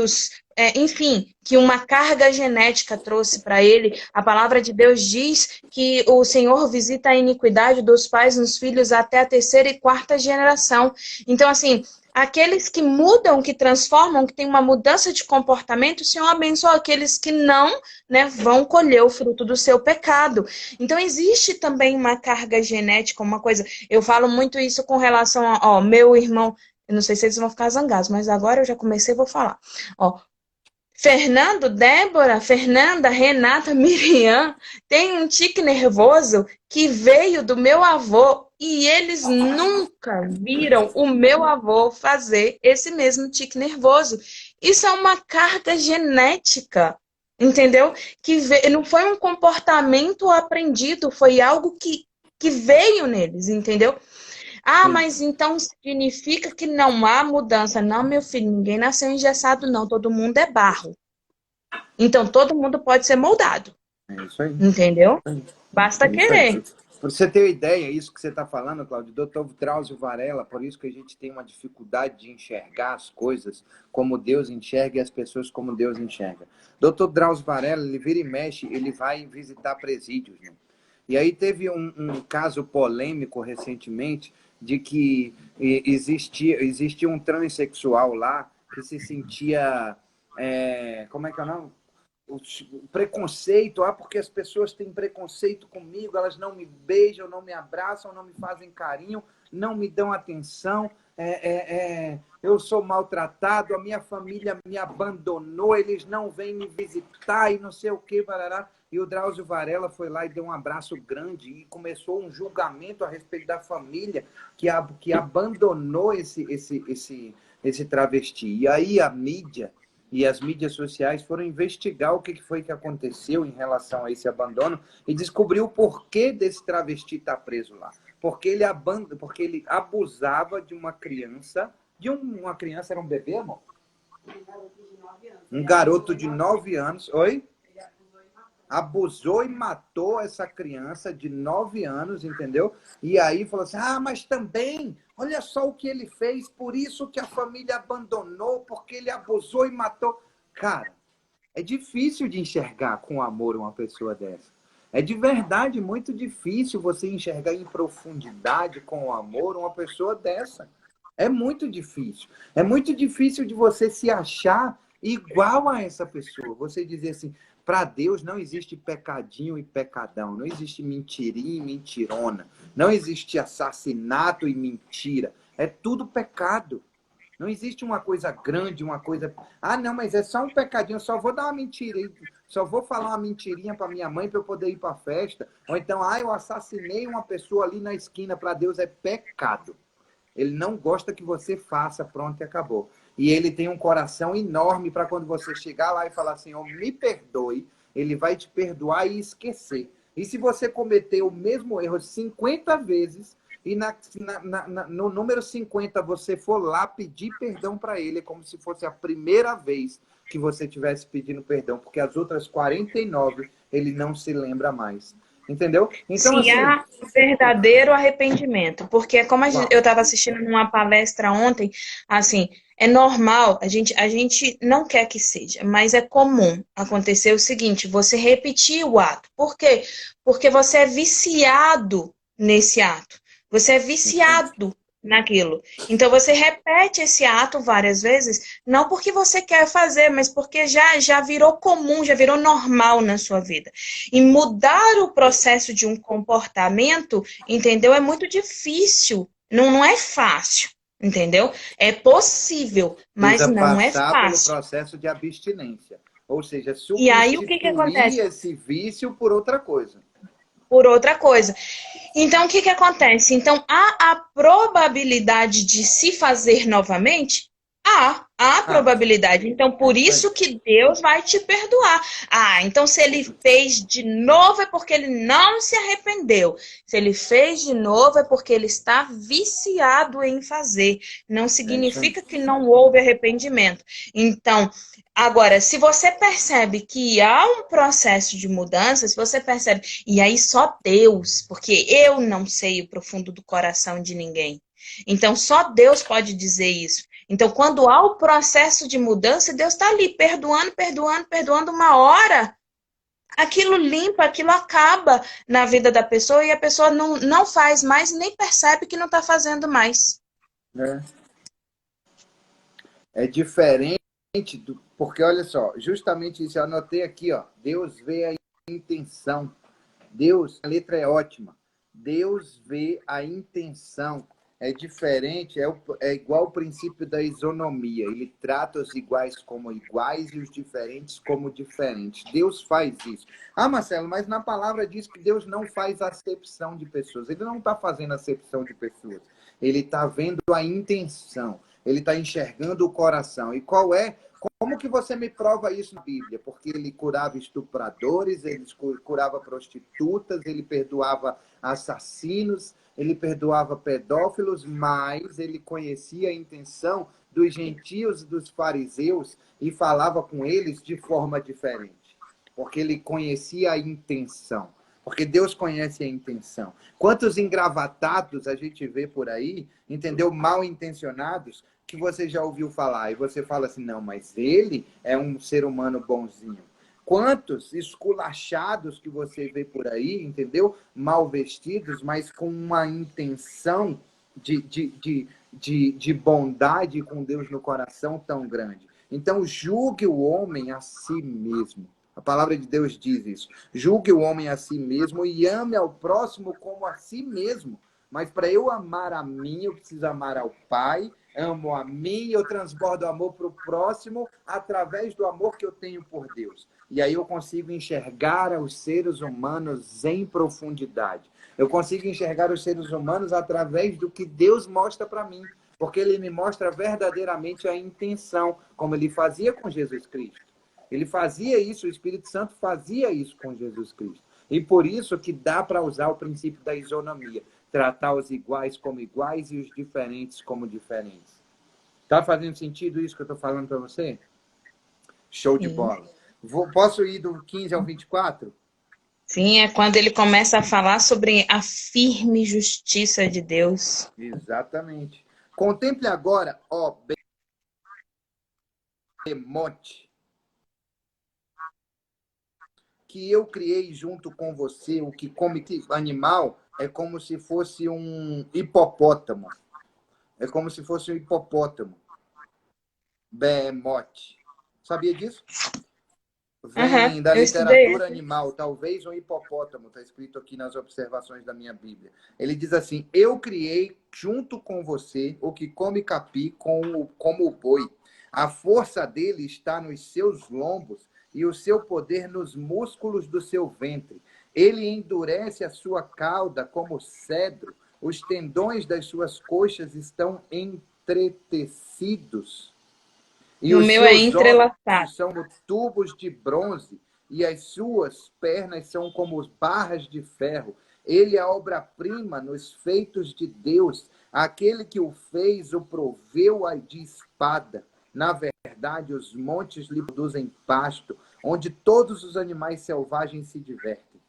enfim, que uma carga genética trouxe para ele. A palavra de Deus diz que o Senhor visita a iniquidade dos pais nos filhos até a terceira e quarta geração. Então, assim, aqueles que mudam, que transformam, que têm uma mudança de comportamento, o Senhor abençoa aqueles que não, né, vão colher o fruto do seu pecado. Então, existe também uma carga genética, uma coisa. Eu falo muito isso com relação ao meu irmão. Eu não sei se eles vão ficar zangados, mas agora eu já comecei, vou falar. Ó, Fernando, Débora, Fernanda, Renata, Miriam, tem um tique nervoso que veio do meu avô e eles nunca viram o meu avô fazer esse mesmo tique nervoso. Isso é uma carga genética, entendeu? Não foi um comportamento aprendido, foi algo que veio neles, entendeu? Ah, Sim. mas então significa que não há mudança. Não, meu filho, ninguém nasceu engessado, não. Todo mundo é barro. Então, todo mundo pode ser moldado, É isso aí. entendeu? Basta É isso aí. querer. Para você ter ideia, isso que você está falando, Cláudio, Dr. Drauzio Varela, por isso que a gente tem uma dificuldade de enxergar as coisas como Deus enxerga e as pessoas como Deus enxerga. Dr. Drauzio Varela, ele vira e mexe, ele vai visitar presídios. Né? E aí teve um caso polêmico recentemente de que existia um transexual lá que se sentia... como é que é o nome? O preconceito, porque as pessoas têm preconceito comigo, elas não me beijam, não me abraçam, não me fazem carinho, não me dão atenção, eu sou maltratado, a minha família me abandonou, eles não vêm me visitar e não sei o que, barará. E o Drauzio Varela foi lá e deu um abraço grande e começou um julgamento a respeito da família que abandonou esse travesti. E aí a mídia e as mídias sociais foram investigar o que foi que aconteceu em relação a esse abandono e descobriu o porquê desse travesti estar preso lá. Porque ele abusava de uma criança, uma criança, era um bebê, amor? Um garoto de 9 anos. Oi? Abusou e matou essa criança de 9 anos, entendeu? E aí falou assim, mas também, olha só o que ele fez, por isso que a família abandonou, porque ele abusou e matou. Cara, é difícil de enxergar com amor uma pessoa dessa. É de verdade muito difícil você enxergar em profundidade com o amor uma pessoa dessa. É muito difícil. É muito difícil de você se achar igual a essa pessoa. Você dizer assim, para Deus não existe pecadinho e pecadão, não existe mentirinha e mentirona, não existe assassinato e mentira. É tudo pecado. Não existe uma coisa grande, uma coisa. Ah, não, mas é só um pecadinho, eu só vou dar uma mentira, só vou falar uma mentirinha para minha mãe para eu poder ir para a festa. Ou então, ah, eu assassinei uma pessoa ali na esquina, para Deus é pecado. Ele não gosta que você faça, pronto e acabou. E ele tem um coração enorme para quando você chegar lá e falar assim, oh, me perdoe, ele vai te perdoar e esquecer. E se você cometer o mesmo erro 50 vezes e no número 50 você for lá pedir perdão para ele, é como se fosse a primeira vez que você estivesse pedindo perdão, porque as outras 49 ele não se lembra mais. Entendeu? Então, Se assim, há verdadeiro arrependimento, porque como eu uau, estava assistindo numa palestra ontem, assim, é normal, a gente não quer que seja, mas é comum acontecer o seguinte, você repetir o ato. Por quê? Porque você é viciado nesse ato. Você é viciado naquilo. Então você repete esse ato várias vezes, não porque você quer fazer, mas porque já virou comum, já virou normal na sua vida. E mudar o processo de um comportamento, entendeu? É muito difícil. Não é fácil, entendeu? É possível, mas precisa não é passar pelo fácil. processo de abstinência. Ou seja, E aí o que que substituir acontece? esse vício por outra coisa. Por outra coisa. Então, o que que acontece? Então, há a probabilidade de se fazer novamente? Há a Ah, probabilidade. Então, é por isso aí. isso que Deus vai te perdoar. Ah, então se ele fez de novo é porque ele não se arrependeu. Se ele fez de novo é porque ele está viciado em fazer. Não É isso aí. significa que não houve arrependimento. Então, agora, se você percebe que há um processo de mudança, se você percebe, e aí só Deus, porque eu não sei o profundo do coração de ninguém. Então, só Deus pode dizer isso. Então, quando há o processo de mudança, Deus está ali perdoando, perdoando, perdoando uma hora. Aquilo limpa, aquilo acaba na vida da pessoa e a pessoa não faz mais, nem percebe que não está fazendo mais. É diferente porque olha só, justamente isso eu anotei aqui, ó. Deus vê a intenção. Deus, a letra é ótima. Deus vê a intenção. É diferente, é igual o princípio da isonomia. Ele trata os iguais como iguais e os diferentes como diferentes. Deus faz isso. Ah, Marcelo, mas na palavra diz que Deus não faz acepção de pessoas. Ele não está fazendo acepção de pessoas. Ele está vendo a intenção. Ele está enxergando o coração. E qual é? Como que você me prova isso na Bíblia? Porque ele curava estupradores, ele curava prostitutas, ele perdoava assassinos, ele perdoava pedófilos, mas ele conhecia a intenção dos gentios e dos fariseus e falava com eles de forma diferente. Porque ele conhecia a intenção. Porque Deus conhece a intenção. Quantos engravatados a gente vê por aí, entendeu? Mal intencionados, que você já ouviu falar. E você fala assim, não, mas ele é um ser humano bonzinho. Quantos esculachados que você vê por aí, entendeu? Mal vestidos, mas com uma intenção de bondade com Deus no coração tão grande. Então, julgue o homem a si mesmo. A palavra de Deus diz isso. Julgue o homem a si mesmo e ame ao próximo como a si mesmo. Mas para eu amar a mim, eu preciso amar ao Pai. Amo a mim, eu transbordo amor para o próximo através do amor que eu tenho por Deus. E aí eu consigo enxergar os seres humanos em profundidade. Eu consigo enxergar os seres humanos através do que Deus mostra para mim. Porque ele me mostra verdadeiramente a intenção, como ele fazia com Jesus Cristo. Ele fazia isso, o Espírito Santo fazia isso com Jesus Cristo. E por isso que dá para usar o princípio da isonomia. Tratar os iguais como iguais e os diferentes como diferentes. Tá fazendo sentido isso que eu estou falando para você? Show de Sim. bola. Posso ir do 15 ao 24? Sim, é quando ele começa a falar sobre a firme justiça de Deus. Exatamente. Contemple agora, ó Behemoth, que eu criei junto com você, o que come animal, é como se fosse um hipopótamo. É como se fosse um hipopótamo. Behemoth. Sabia disso? Aham, Vem da eu estudei literatura essa. animal, talvez um hipopótamo, está escrito aqui nas observações da minha Bíblia. Ele diz assim: eu criei junto com você o que come capim como o boi. A força dele está nos seus lombos e o seu poder nos músculos do seu ventre. Ele endurece a sua cauda como cedro, os tendões das suas coxas estão entretecidos. E No os meu é seus entrelaçado. ossos são tubos de bronze, e as suas pernas são como barras de ferro. Ele é a obra-prima nos feitos de Deus. Aquele que o fez o proveu de espada. Na verdade, os montes lhe produzem pasto, onde todos os animais selvagens se divertem.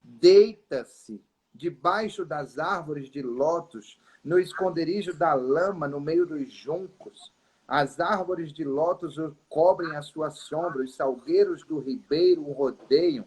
Deita-se debaixo das árvores de lótus, no esconderijo da lama, no meio dos juncos. As árvores de lótus o cobrem a sua sombra, os salgueiros do ribeiro o rodeiam.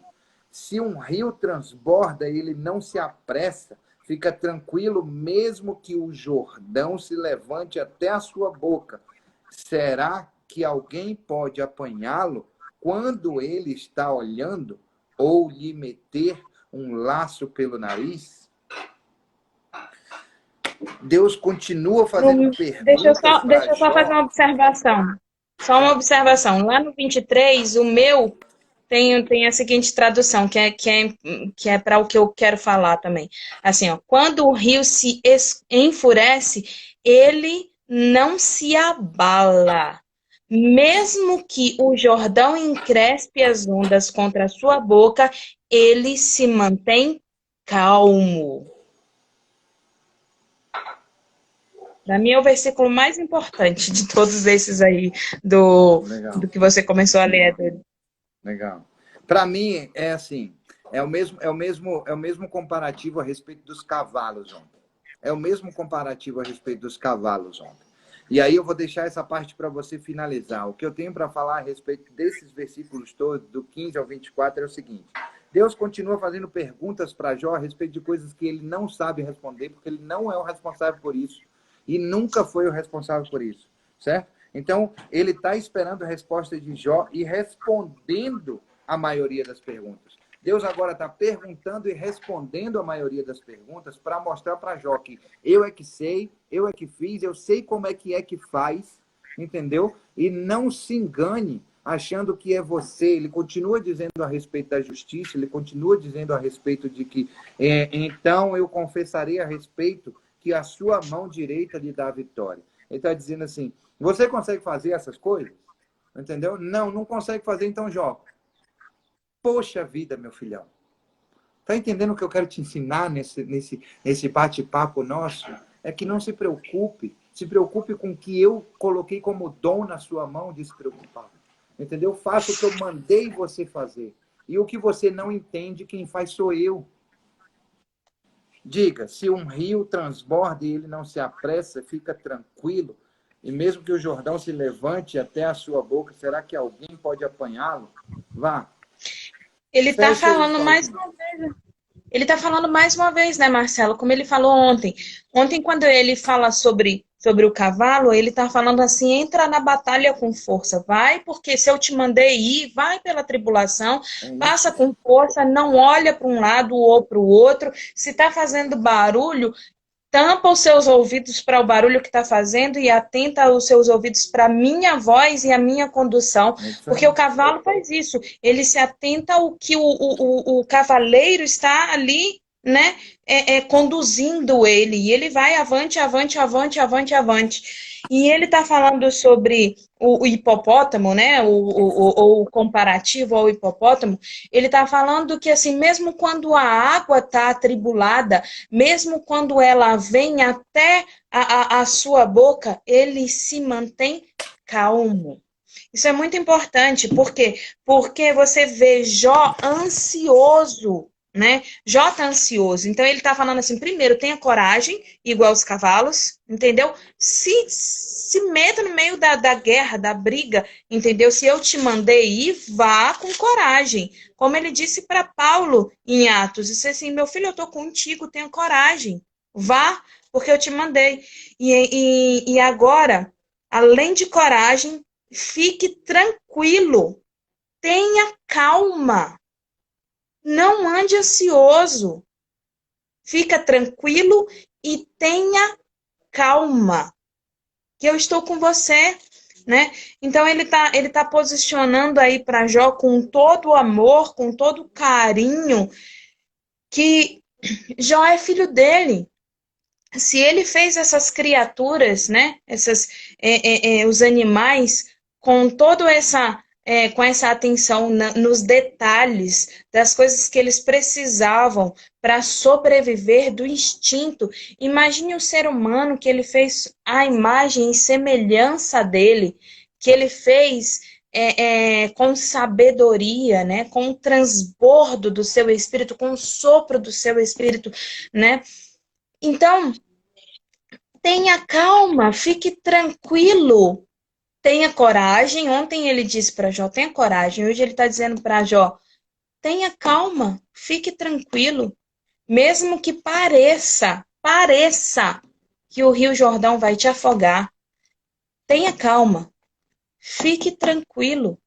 Se um rio transborda, ele não se apressa, fica tranquilo, mesmo que o Jordão se levante até a sua boca. Será que alguém pode apanhá-lo quando ele está olhando, ou lhe meter um laço pelo nariz? Deus continua fazendo perguntas para Deixa eu só fazer Jó. uma observação. Só uma observação. Lá no 23, o meu tem a seguinte tradução, que é para o que eu quero falar também. Assim, ó, quando o rio se enfurece, ele não se abala. Mesmo que o Jordão encrespe as ondas contra a sua boca, ele se mantém calmo. Para mim é o versículo mais importante de todos esses aí do Legal, que você começou a ler. legal. Para mim, é assim, é o mesmo comparativo a respeito dos cavalos ontem. É o mesmo comparativo a respeito dos cavalos ontem. E aí eu vou deixar essa parte para você finalizar. O que eu tenho para falar a respeito desses versículos todos, do 15 ao 24, é o seguinte. Deus continua fazendo perguntas para Jó a respeito de coisas que ele não sabe responder, porque ele não é o responsável por isso. E nunca foi o responsável por isso, certo? Então, ele está esperando a resposta de Jó e respondendo a maioria das perguntas. Deus agora está perguntando e respondendo a maioria das perguntas para mostrar para Jó que eu é que sei, eu é que fiz, eu sei como é que faz, entendeu? E não se engane achando que é você. Ele continua dizendo a respeito da justiça, ele continua dizendo a respeito de que então eu confessarei a respeito que a sua mão direita lhe dá a vitória. Ele está dizendo assim, você consegue fazer essas coisas? Entendeu? Não, não consegue fazer, então Jó. Poxa vida, meu filhão. Tá entendendo o que eu quero te ensinar nesse bate-papo nosso? É que não se preocupe. Se preocupe com o que eu coloquei como dom na sua mão de se preocupar. Entendeu? Faça o que eu mandei você fazer. E o que você não entende, quem faz sou eu. Diga, se um rio transborda e ele não se apressa, fica tranquilo. E mesmo que o Jordão se levante até a sua boca, será que alguém pode apanhá-lo? Vá. Ele está Feche seus falando mais olhos. uma vez. Ele está falando mais uma vez, né, Marcelo? Como ele falou ontem. Ontem, quando ele fala sobre o cavalo, ele está falando assim: entra na batalha com força, vai, porque se eu te mandei ir, vai pela tribulação, É passa isso. com força, não olha para um lado ou para o outro. Se está fazendo barulho, tampa os seus ouvidos para o barulho que está fazendo e atenta os seus ouvidos para a minha voz e a minha condução, É isso porque aí. o cavalo faz isso, ele se atenta ao que o cavaleiro está ali, né, conduzindo ele, e ele vai avante, avante, avante, avante, avante. E ele está falando sobre o hipopótamo, né, o comparativo ao hipopótamo, ele está falando que, assim, mesmo quando a água está atribulada, mesmo quando ela vem até a sua boca, ele se mantém calmo. Isso é muito importante, por quê? Porque você vê Jó ansioso né? Jó tá ansioso. Então ele tá falando assim, primeiro, tenha coragem, igual os cavalos, entendeu? Se meta no meio da guerra, da briga, entendeu? Se eu te mandei ir, vá com coragem. Como ele disse para Paulo em Atos, disse assim, meu filho, eu tô contigo, tenha coragem. Vá, porque eu te mandei. E agora, além de coragem, fique tranquilo. Tenha calma. Não ande ansioso. Fica tranquilo e tenha calma, que eu estou com você, né? Então ele tá posicionando aí para Jó com todo o amor, com todo o carinho, que Jó é filho dele. Se ele fez essas criaturas, né? Os animais com toda com essa atenção nos detalhes das coisas que eles precisavam para sobreviver do instinto. Imagine o ser humano que ele fez a imagem e semelhança dele, que ele fez com sabedoria, né? Com o transbordo do seu espírito, com o sopro do seu espírito, né? Então, tenha calma, fique tranquilo, tenha coragem. Ontem ele disse para Jó, tenha coragem. Hoje ele está dizendo para Jó, tenha calma, fique tranquilo. Mesmo que pareça que o Rio Jordão vai te afogar, tenha calma, fique tranquilo.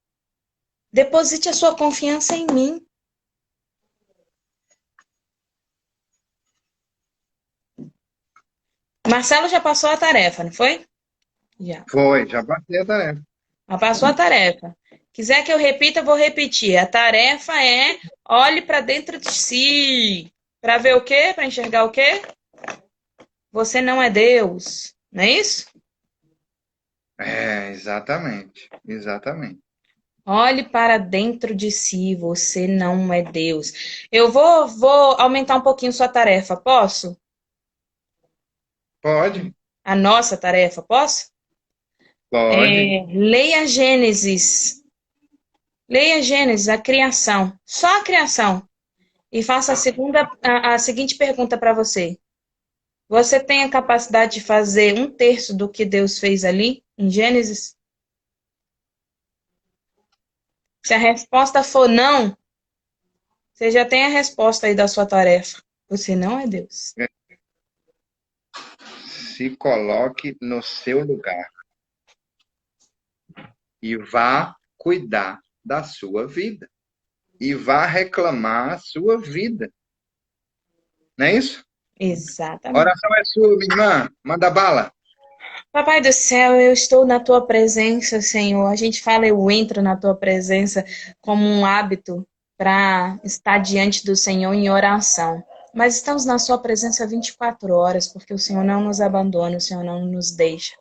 Deposite a sua confiança em mim. Marcelo já passou a tarefa, não foi? Já. Foi, já passei a tarefa. Já passou a tarefa. Quiser que eu repita, eu vou repetir. A tarefa é olhe para dentro de si. Para ver o quê? Para enxergar o quê? Você não é Deus. Não é isso? É, exatamente. Exatamente. Olhe para dentro de si. Você não é Deus. Eu vou aumentar um pouquinho sua tarefa. Posso? Pode? A nossa tarefa, posso? Pode. Leia Gênesis. Leia Gênesis, a criação. Só a criação. E faça a seguinte pergunta para você. Você tem a capacidade de fazer um terço do que Deus fez ali, em Gênesis? Se a resposta for não, você já tem a resposta aí da sua tarefa. Você não é Deus. Se coloque no seu lugar e vá cuidar da sua vida. E vá reclamar a sua vida. Não é isso? A Exatamente. oração é sua, minha irmã. Manda bala. Papai do céu, eu estou na tua presença, Senhor. A gente fala, eu entro na tua presença como um hábito para estar diante do Senhor em oração. Mas estamos na sua presença 24 horas, porque o Senhor não nos abandona, o Senhor não nos deixa.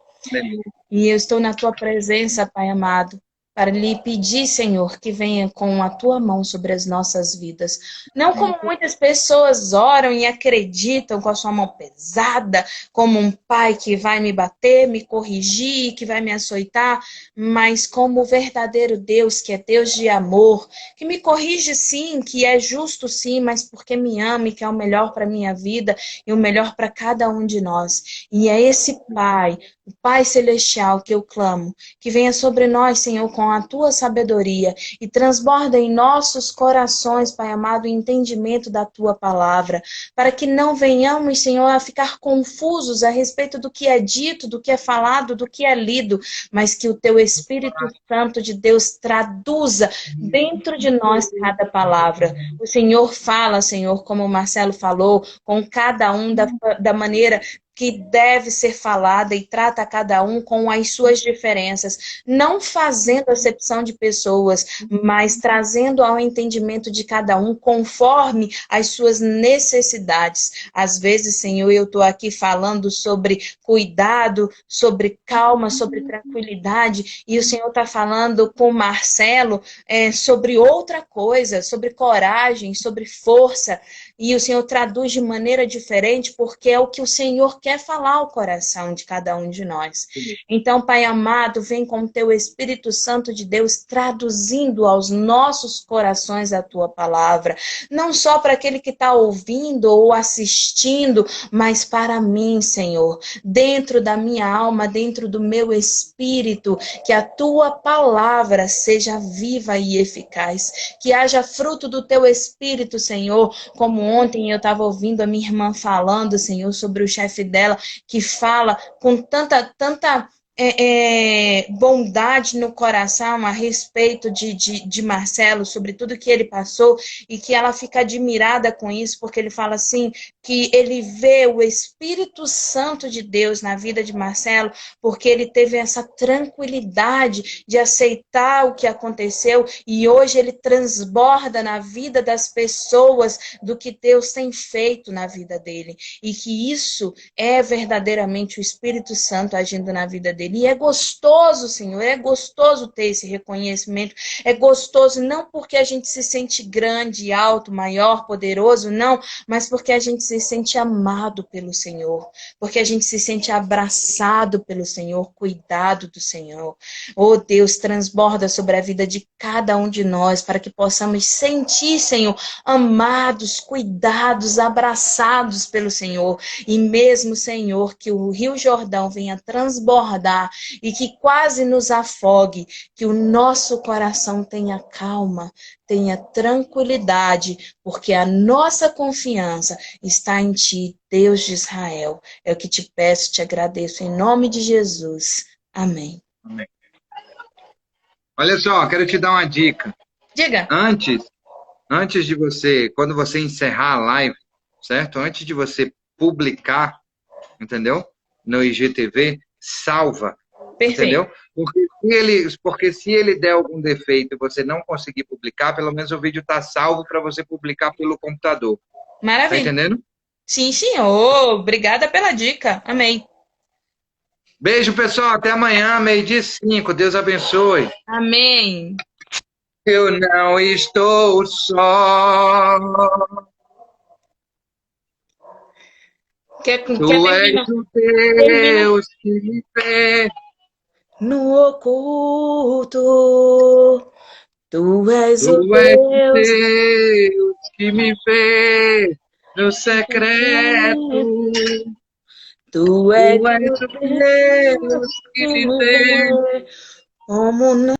E eu estou na tua presença, Pai amado, para lhe pedir, Senhor, que venha com a tua mão sobre as nossas vidas. Não como muitas pessoas oram e acreditam com a sua mão pesada, como um pai que vai me bater, me corrigir, que vai me açoitar, mas como o verdadeiro Deus, que é Deus de amor, que me corrige sim, que é justo sim, mas porque me ama e quer o melhor para a minha vida e o melhor para cada um de nós. E é esse Pai, o Pai Celestial que eu clamo, que venha sobre nós, Senhor, com a tua sabedoria e transborda em nossos corações, Pai amado, o entendimento da tua palavra, para que não venhamos, Senhor, a ficar confusos a respeito do que é dito, do que é falado, do que é lido, mas que o teu Espírito Santo de Deus traduza dentro de nós cada palavra. O Senhor fala, Senhor, como o Marcelo falou, com cada um da maneira que deve ser falada e trata cada um com as suas diferenças, não fazendo acepção de pessoas, mas trazendo ao entendimento de cada um conforme as suas necessidades. Às vezes, Senhor, eu estou aqui falando sobre cuidado, sobre calma, sobre tranquilidade, e o Senhor está falando com o Marcelo sobre outra coisa, sobre coragem, sobre força, e o Senhor traduz de maneira diferente, porque é o que o Senhor quer falar ao coração de cada um de nós. Então, Pai amado, vem com o teu Espírito Santo de Deus traduzindo aos nossos corações a tua palavra. Não só para aquele que está ouvindo ou assistindo, mas para mim, Senhor. Dentro da minha alma, dentro do meu espírito, que a tua palavra seja viva e eficaz. Que haja fruto do teu espírito, Senhor. Como ontem eu estava ouvindo a minha irmã falando, Senhor, sobre o chefe dela, que fala com tanta bondade no coração a respeito de Marcelo, sobre tudo que ele passou, e que ela fica admirada com isso, porque ele fala assim, que ele vê o Espírito Santo de Deus na vida de Marcelo, porque ele teve essa tranquilidade de aceitar o que aconteceu, e hoje ele transborda na vida das pessoas do que Deus tem feito na vida dele, e que isso é verdadeiramente o Espírito Santo agindo na vida dele. E é gostoso, Senhor, é gostoso ter esse reconhecimento, é gostoso não porque a gente se sente grande, alto, maior, poderoso, não, mas porque a gente se sente amado pelo Senhor, porque a gente se sente abraçado pelo Senhor, cuidado do Senhor. Oh Deus, transborda sobre a vida de cada um de nós, para que possamos sentir, Senhor, amados, cuidados, abraçados pelo Senhor. E mesmo, Senhor, que o Rio Jordão venha transbordar e que quase nos afogue, que o nosso coração tenha calma, tenha tranquilidade, porque a nossa confiança está em Ti, Deus de Israel. É o que te peço, te agradeço, em nome de Jesus. Amém. Olha só, quero te dar uma dica. Diga. Antes de você, quando você encerrar a live, certo? Antes de você publicar, entendeu? No IGTV, salva. Perfeito. Entendeu? Porque se ele der algum defeito e você não conseguir publicar, pelo menos o vídeo está salvo para você publicar pelo computador. Maravilha. Tá entendendo? Sim, senhor. Obrigada pela dica. Amém. Beijo, pessoal. Até amanhã, 12:05. Deus abençoe. Amém. Eu não estou só. Tu és o Deus que me vê no oculto. Tu és o Deus que me vê no secreto. Tu és o Deus que me vê como no